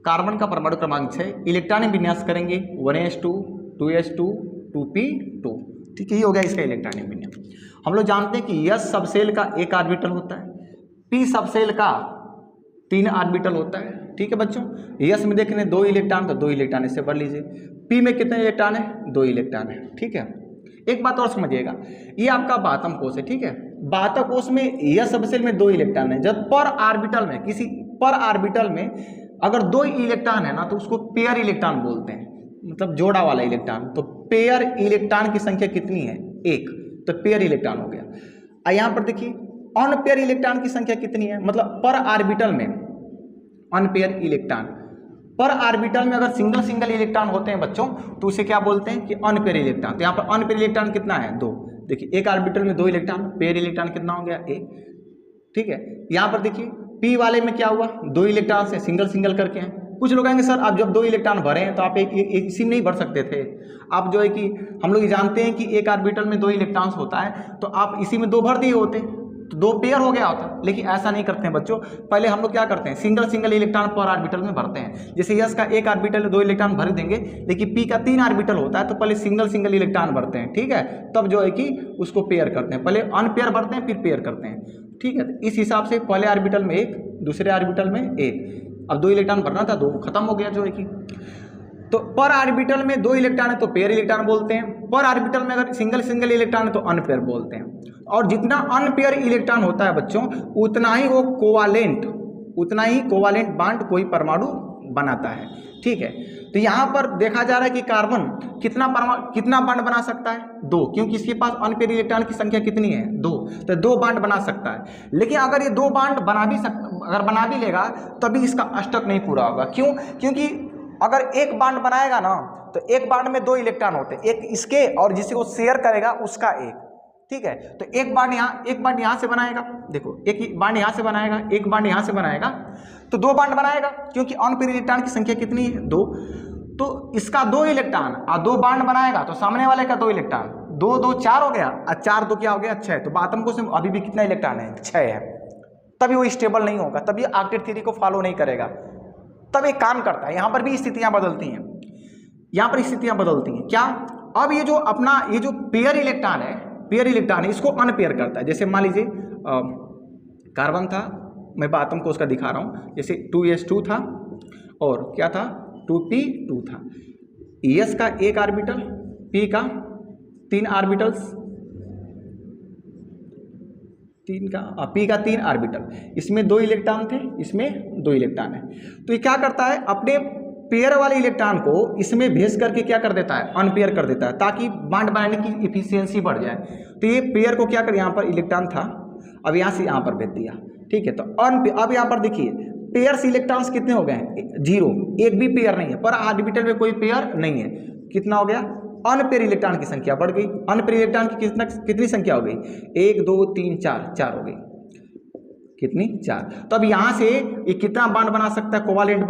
A: कार्बन का परमाणु क्रमांक 6, इलेक्ट्रॉन विन्यास करेंगे 1s2 2s2 2p2। ठीक है, ये हो गया इसका इलेक्ट्रॉनिक विन्यास। हम लोग जानते हैं कि S सबसेल का एक ऑर्बिटल होता है, P सबसेल का 3 ऑर्बिटल होता है। ठीक है बच्चों, S में देख रहे हैं 2 इलेक्ट्रॉन, तो 2 इलेक्ट्रॉन इससे भर लीजिए। P में कितने इलेक्ट्रॉन है? 2 इलेक्ट्रॉन है। ठीक है, एक बात और समझिएगा, ये आपका बातम कोष है। ठीक है, बातम कोष में S सबसेल में 2 इलेक्ट्रॉन है। जब पर ऑर्बिटल में, किसी पर ऑर्बिटल में अगर 2 इलेक्ट्रॉन है ना तो उसको पेयर इलेक्ट्रॉन बोलते हैं, मतलब जोड़ा वाला इलेक्ट्रॉन। तो पेयर इलेक्ट्रॉन की संख्या कितनी है? 1, तो पेयर इलेक्ट्रॉन हो गया। और यहाँ पर देखिए अनपेयर इलेक्ट्रॉन की संख्या कितनी है, मतलब पर ऑर्बिटल में अनपेयर इलेक्ट्रॉन। पर ऑर्बिटल में अगर सिंगल सिंगल इलेक्ट्रॉन होते हैं बच्चों तो उसे क्या बोलते हैं कि अनपेयर इलेक्ट्रॉन। तो यहाँ पर अनपेयर इलेक्ट्रॉन कितना है? 2। देखिए एक ऑर्बिटल में 2 इलेक्ट्रॉन, पेयर इलेक्ट्रॉन कितना हो गया? 1। ठीक है, यहाँ पर देखिए P वाले में क्या हुआ? 2 इलेक्ट्रॉन से सिंगल सिंगल करके हैं। कुछ लोग कहेंगे सर आप जब 2 इलेक्ट्रॉन भरे हैं तो आप एक इसी में नहीं भर सकते थे। आप जो है कि हम लोग जानते हैं कि एक ऑर्बिटल में 2 इलेक्ट्रॉन्स होता है, तो आप इसी में 2 भर दिए होते तो 2 पेयर हो गया होता। लेकिन ऐसा नहीं करते हैं बच्चों, पहले हम लोग क्या करते हैं? सिंगल सिंगल इलेक्ट्रॉन पर ऑर्बिटल में भरते हैं। जैसे S का एक ऑर्बिटल में 2 इलेक्ट्रॉन भर देंगे, लेकिन P का 3 ऑर्बिटल होता है तो पहले सिंगल सिंगल इलेक्ट्रॉन भरते हैं। ठीक है, तब जो है कि उसको पेयर करते हैं। पहले अनपेयर भरते हैं फिर पेयर करते हैं। ठीक है, इस हिसाब से पहले ऑर्बिटल में 1, दूसरे ऑर्बिटल में 1। अब 2 इलेक्ट्रॉन भरना था, 2 खत्म हो गया जो है कि। तो पर ऑर्बिटल में 2 इलेक्ट्रॉन है तो पेयर इलेक्ट्रॉन बोलते हैं। पर ऑर्बिटल में अगर सिंगल सिंगल इलेक्ट्रॉन है तो अनपेयर बोलते हैं। और जितना अनपेयर इलेक्ट्रॉन होता है बच्चों उतना ही वो कोवालेंट बांड कोई परमाणु बनाता है। ठीक है, तो यहाँ पर देखा जा रहा है कि कार्बन कितना बांड बना सकता है? 2, क्योंकि इसके पास अनपेयर इलेक्ट्रॉन की संख्या कितनी है? 2, तो 2 बांड बना सकता है। लेकिन अगर ये 2 बांड बना भी लेगा तभी इसका अष्टक नहीं पूरा होगा। क्यों? क्योंकि अगर एक बांड बनाएगा ना तो एक बांड में 2 इलेक्ट्रॉन होते हैं, एक इसके और जिसे वो शेयर करेगा उसका एक। ठीक है, तो एक बांड यहाँ से बनाएगा, देखो एक बांड यहाँ से बनाएगा, एक बांड यहाँ से बनाएगा, तो 2 बांड बनाएगा। क्योंकि अनपेयर इलेक्ट्रॉन की संख्या कितनी है? 2, तो इसका 2 इलेक्ट्रॉन और 2 बांड बनाएगा तो सामने वाले का 2 इलेक्ट्रॉन, 2 2 4 हो गया और 4 2 क्या हो गया? 6। तो बातम कोष में अभी भी कितना इलेक्ट्रॉन है? 6 है। तभी वो स्टेबल नहीं होगा, तभी ऑक्टेट थ्योरी को फॉलो नहीं करेगा, तब एक काम करता है। यहाँ पर भी स्थितियाँ बदलती हैं, यहाँ पर स्थितियाँ बदलती हैं। क्या? अब ये जो पेयर इलेक्ट्रॉन है इसको अनपेयर करता है। जैसे मान लीजिए कार्बन था, मैं बातम को उसका दिखा रहा हूँ। जैसे 2s2 था और क्या था? 2p2 था। S का एक ऑर्बिटल, P का 3 ऑर्बिटल्स, P का 3 ऑर्बिटल, इसमें 2 इलेक्ट्रॉन थे, इसमें 2 इलेक्ट्रॉन है। तो ये क्या करता है? अपने पेयर वाले इलेक्ट्रॉन को इसमें भेज करके क्या कर देता है? अनपेयर कर देता है, ताकि बांड बनाने की इफिशियंसी बढ़ जाए। तो ये पेयर को क्या कर, यहाँ पर इलेक्ट्रॉन था, अब यहाँ से यहाँ पर भेज दिया। ठीक है, तो अब यहाँ पर देखिए पेयर्स इलेक्ट्रॉन्स कितने हो गए हैं? 0, एक भी पेयर नहीं है, पर ऑर्बिटल में कोई पेयर नहीं है। कितना हो गया? अनपेयर इलेक्ट्रॉन की संख्या बढ़ गई। अनपेयर इलेक्ट्रॉन की कितनी संख्या हो गई? 1 2 3 4 हो गई। कितनी? 4। तो अब यहाँ से ये कितना बांड बना सकता है? कोवालेंट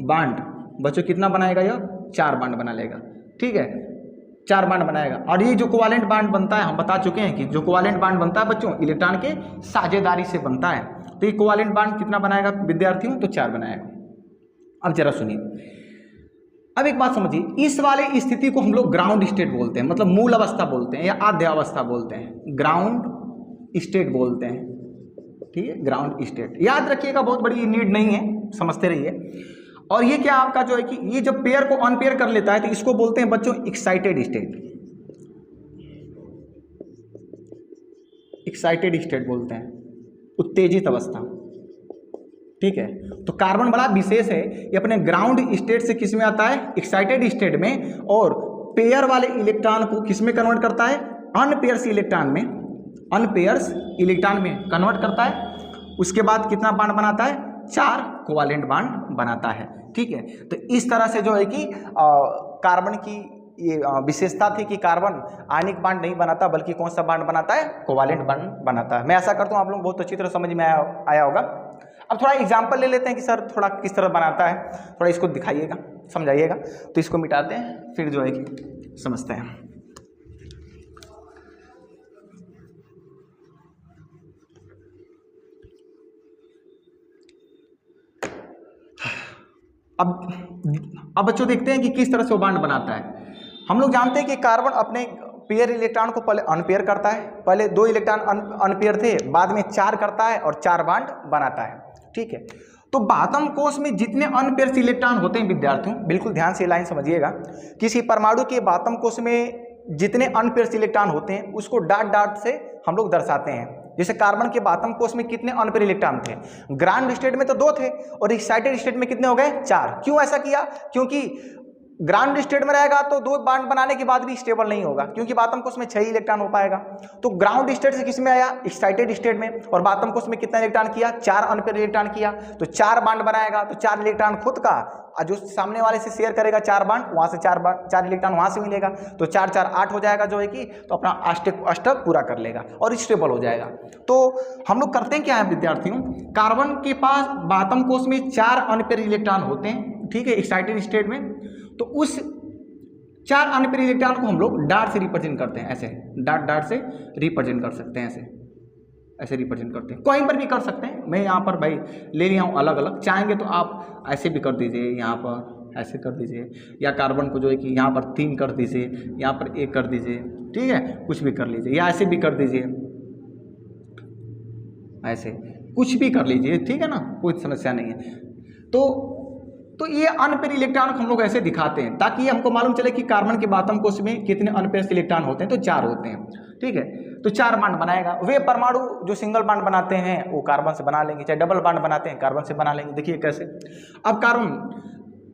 A: बांड बच्चों कितना बनाएगा? यह 4 बांड बना लेगा। ठीक है, 4 बांड बनाएगा। और ये जो कोवालेंट बांड बनता है, हम बता चुके हैं कि जो कोवालेंट बांड बनता है बच्चों इलेक्ट्रॉन के साझेदारी से बनता है। तो ये कोवालेंट बांड कितना बनाएगा विद्यार्थियों? तो 4 बनाएगा। अब जरा सुनिए, अब एक बात समझिए, इस वाले स्थिति को हम लोग ग्राउंड स्टेट बोलते हैं, मतलब मूल अवस्था बोलते हैं या आद्य अवस्था बोलते हैं, ग्राउंड स्टेट बोलते हैं। ठीक है, ग्राउंड स्टेट याद रखिएगा, बहुत बड़ी नीड नहीं है, समझते रहिए। और ये क्या आपका जो है कि ये जब पेयर को अनपेयर कर लेता है तो इसको बोलते हैं बच्चों एक्साइटेड स्टेट। एक्साइटेड स्टेट बोलते हैं, उत्तेजित अवस्था। ठीक है, तो कार्बन बड़ा विशेष है, ये अपने ग्राउंड स्टेट से किस में आता है, एक्साइटेड स्टेट में, और पेयर वाले इलेक्ट्रॉन को किस में कन्वर्ट करता है, अनपेयर्स इलेक्ट्रॉन में, अनपेयर्स इलेक्ट्रॉन में कन्वर्ट करता है। उसके बाद कितना बांड बनाता है, 4 कोवालेंट बांड बनाता है। ठीक है, तो इस तरह से जो है कि कार्बन की ये विशेषता थी कि कार्बन आयनिक बांड नहीं बनाता बल्कि कौन सा बांड बनाता है, कोवालेंट बांड बनाता है। मैं ऐसा करता हूँ आप लोग बहुत अच्छी तरह समझ में आया होगा। अब थोड़ा एग्जांपल ले लेते हैं कि सर थोड़ा किस तरह बनाता है, थोड़ा इसको दिखाइएगा, समझाइएगा। तो इसको मिटाते हैं, फिर जो है कि समझते हैं। अब बच्चों देखते हैं कि किस तरह से वो बांड बनाता है। हम लोग जानते हैं कि कार्बन अपने पेयर इलेक्ट्रॉन को पहले अनपेयर करता है, पहले 2 इलेक्ट्रॉन अनपेयर थे, बाद में 4 करता है और 4 बांड बनाता है। ठीक है, तो बातम कोष में जितने अनपेयर इलेक्ट्रॉन होते हैं विद्यार्थियों, बिल्कुल ध्यान से लाइन समझिएगा, किसी परमाणु के बातम कोष में जितने अनपेयर इलेक्ट्रॉन होते हैं उसको डॉट डॉट से हम लोग दर्शाते हैं। जैसे कार्बन के बातम कोष में कितने अनपेयर इलेक्ट्रॉन थे, ग्राउंड स्टेट में तो 2 थे और एक्साइटेड स्टेट में कितने हो गए, 4। क्यों ऐसा किया, क्योंकि ग्राउंड स्टेट में रहेगा तो 2 बांड बनाने के बाद भी स्टेबल नहीं होगा, क्योंकि बातम कोष में 6 इलेक्ट्रॉन हो पाएगा। तो ग्राउंड स्टेट से किस में आया, एक्साइटेड स्टेट में, और बातम कोष में कितना इलेक्ट्रॉन किया, 4 अनपेयर इलेक्ट्रॉन किया, तो 4 बांड बनाएगा। तो 4 इलेक्ट्रॉन खुद का और जो सामने वाले से शेयर करेगा 4 बांड, वहां से 4 इलेक्ट्रॉन वहां से मिलेगा, तो 4 4 8 हो जाएगा जो है कि, तो अपना अष्टक पूरा कर लेगा और स्टेबल हो जाएगा। तो हम लोग करते हैं क्या है विद्यार्थियों, कार्बन के पास बातम कोष में 4 अनपेयर इलेक्ट्रॉन होते हैं, ठीक है, एक्साइटेड स्टेट में। तो उस 4 अनपेयर इलेक्ट्रॉन को हम लोग डॉट से रिप्रेजेंट करते हैं, ऐसे डॉट से रिप्रेजेंट कर सकते हैं, ऐसे रिप्रेजेंट करते हैं। कहीं पर भी कर सकते हैं, मैं यहाँ पर भाई ले लिया हूँ अलग अलग, चाहेंगे तो आप ऐसे भी कर दीजिए, यहाँ पर ऐसे कर दीजिए, या कार्बन को जो है कि यहाँ पर 3 कर दीजिए, यहाँ पर 1 कर दीजिए, ठीक है, कुछ भी कर लीजिए, या ऐसे भी कर दीजिए, ऐसे कुछ भी कर लीजिए, ठीक है ना, कोई समस्या नहीं है। तो ये अनपेयर इलेक्ट्रॉन को हम लोग ऐसे दिखाते हैं ताकि हमको मालूम चले कि कार्बन के बातम कोष में कितने अनपेयर इलेक्ट्रॉन होते हैं, तो 4 होते हैं। ठीक है, तो 4 बांड बनाएगा। वे परमाणु जो सिंगल बांड बनाते हैं वो कार्बन से बना लेंगे, चाहे डबल बांड बनाते हैं कार्बन से बना लेंगे। देखिए कैसे, अब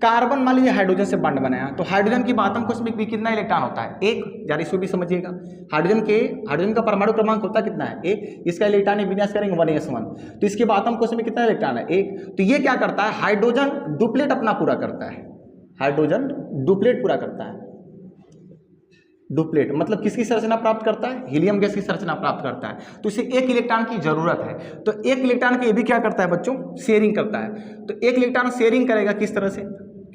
A: कार्बन मान लीजिए हाइड्रोजन से बांड बनाया, तो हाइड्रोजन की बातम कोष में भी कितना इलेक्ट्रॉन होता है, 1। जरा इसको भी समझिएगा, हाइड्रोजन का परमाणु क्रमांक होता कितना है, 1। इसका इलेक्ट्रॉन विन्यास करेंगे 1s1, तो इसके बातम कोष में कितना इलेक्ट्रॉन है, 1। तो ये क्या करता है, हाइड्रोजन डुप्लेट अपना पूरा करता है, हाइड्रोजन डुप्लेट पूरा करता है। डुप्लेट मतलब किसकी संरचना प्राप्त करता है, हीलियम गैस की संरचना प्राप्त करता है। तो इसे 1 इलेक्ट्रॉन की जरूरत है, तो 1 इलेक्ट्रॉन के ये भी क्या करता है बच्चों, शेयरिंग करता है। तो 1 इलेक्ट्रॉन शेयरिंग करेगा किस तरह से,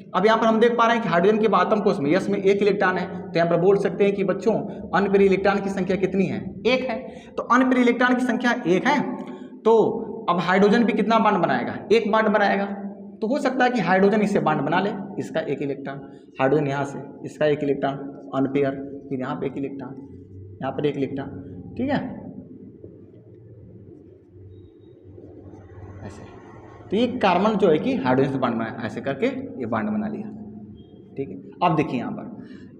A: अब यहाँ पर हम देख पा रहे हैं कि हाइड्रोजन के बातम कोष में यस में 1 इलेक्ट्रॉन है, तो यहाँ पर बोल सकते हैं कि बच्चों अनपेयर इलेक्ट्रॉन की संख्या कितनी है, 1 है। तो अनपेयर इलेक्ट्रॉन की संख्या 1 है, तो अब हाइड्रोजन भी कितना बांड बनाएगा, 1 बांड बनाएगा। तो हो सकता है कि हाइड्रोजन इससे बांड बना ले, इसका 1 इलेक्ट्रॉन, हाइड्रोजन यहाँ से इसका 1 इलेक्ट्रॉन अनपेयर, फिर यहाँ पे 1 इलेक्ट्रॉन, यहाँ पर 1 इलेक्ट्रॉन, ठीक है, ऐसे। तो ये कार्बन जो है कि हाइड्रोजन से बांड बनाया, ऐसे करके ये बांड बना लिया, ठीक है। अब देखिए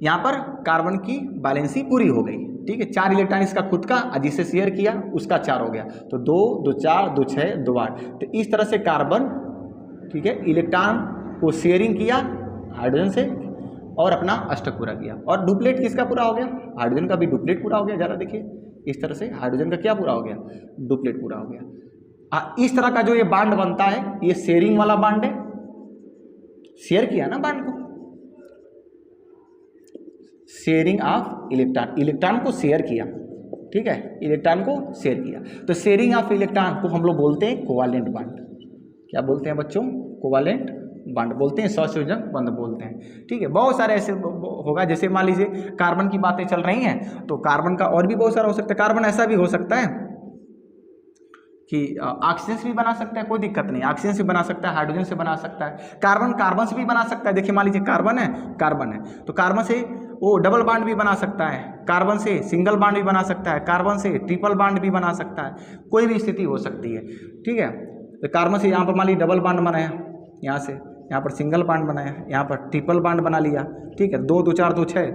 A: यहाँ पर कार्बन की बैलेंसी पूरी हो गई, ठीक है। 4 इलेक्ट्रॉन इसका खुद का, जिससे शेयर किया उसका 4 हो गया, तो 2 2 4 2 6 2 8। तो इस तरह से कार्बन, ठीक है, इलेक्ट्रॉन को शेयरिंग किया हाइड्रोजन से और अपना अष्टक पूरा किया। और डुप्लेट किसका पूरा हो गया, हाइड्रोजन का भी डुप्लेट पूरा हो गया। जरा देखिए इस तरह से हाइड्रोजन का क्या पूरा हो गया, डुप्लेट पूरा हो गया। इस तरह का जो ये बांड बनता है ये शेयरिंग वाला बांड है, शेयर किया ना बांड को, शेयरिंग ऑफ इलेक्ट्रॉन, इलेक्ट्रॉन को शेयर किया, ठीक है, इलेक्ट्रॉन को शेयर किया। तो शेयरिंग ऑफ इलेक्ट्रॉन को हम लोग बोलते हैं कोवालेंट बांड। क्या बोलते हैं बच्चों, कोवालेंट बांड बोलते हैं, सहसंयोजक बंध बोलते हैं, ठीक है। बहुत सारे ऐसे होगा, जैसे मान लीजिए कार्बन की बातें चल रही हैं तो कार्बन का और भी बहुत सारा हो सकता है। कार्बन ऐसा भी हो सकता है कि ऑक्सीजन से भी बना सकता है, कोई दिक्कत नहीं, ऑक्सीजन से बना सकता है, हाइड्रोजन से बना सकता है, कार्बन से भी बना सकता है। देखिए मान लीजिए कार्बन है तो कार्बन से वो डबल बांड भी बना सकता है, कार्बन से सिंगल बांड भी बना सकता है, कार्बन से ट्रिपल बांड भी बना सकता है, कोई भी स्थिति हो सकती है, ठीक है। तो कार्बन से यहाँ पर मान लीजिए डबल बांड बनाया यहाँ से, यहाँ पर सिंगल बॉन्ड बनाया, यहाँ पर ट्रिपल बॉन्ड बना लिया, ठीक है। 2 2 4 2 6,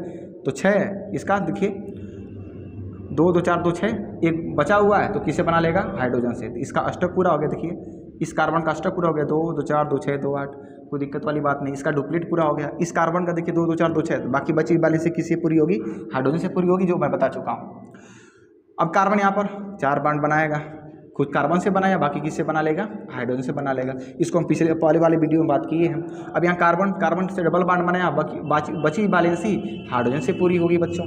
A: तो 6 इसका देखिए 2 2 4 2 6, एक बचा हुआ है तो किसे बना लेगा, हाइड्रोजन से। इसका अष्टक पूरा हो गया, देखिए इस कार्बन का अष्टक पूरा हो गया, 2 2 4 2 6 2 8, कोई दिक्कत वाली बात नहीं। इसका डुप्लीट पूरा हो गया, इस कार्बन का देखिए 2 2 4 2 6, बाकी बची वाली से किसी पूरी होगी, हाइड्रोजन से पूरी होगी, जो मैं बता चुका हूँ। अब कार्बन यहाँ पर 4 बॉन्ड बनाएगा, खुद कार्बन से बनाया, बाकी किससे बना लेगा, हाइड्रोजन से बना लेगा। इसको हम पिछले पहले वाले वीडियो में बात किए हैं। अब यहाँ कार्बन से डबल बॉन्ड बनाया, बची वैलेंसी हाइड्रोजन से पूरी होगी बच्चों,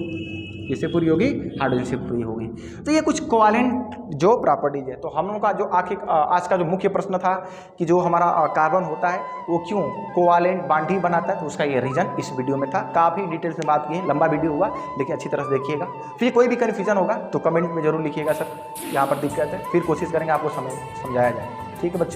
A: किससे पूरी होगी, हाइड्रोजन से पूरी होगी। तो ये कुछ कोवालेंट जो प्रॉपर्टीज है। तो हम लोगों का जो आज का जो मुख्य प्रश्न था कि जो हमारा कार्बन होता है वो क्यों कोवालेंट बॉन्ड ही बनाता है, तो उसका ये रीज़न इस वीडियो में था। काफ़ी डिटेल्स में बात की है, लंबा वीडियो हुआ, लेकिन अच्छी तरह से देखिएगा। फिर कोई भी कन्फ्यूजन होगा तो कमेंट में जरूर लिखिएगा, सर यहाँ पर दिक्कत है, फिर कोशिश करेंगे आपको समझाया जाए। ठीक है बच्चों।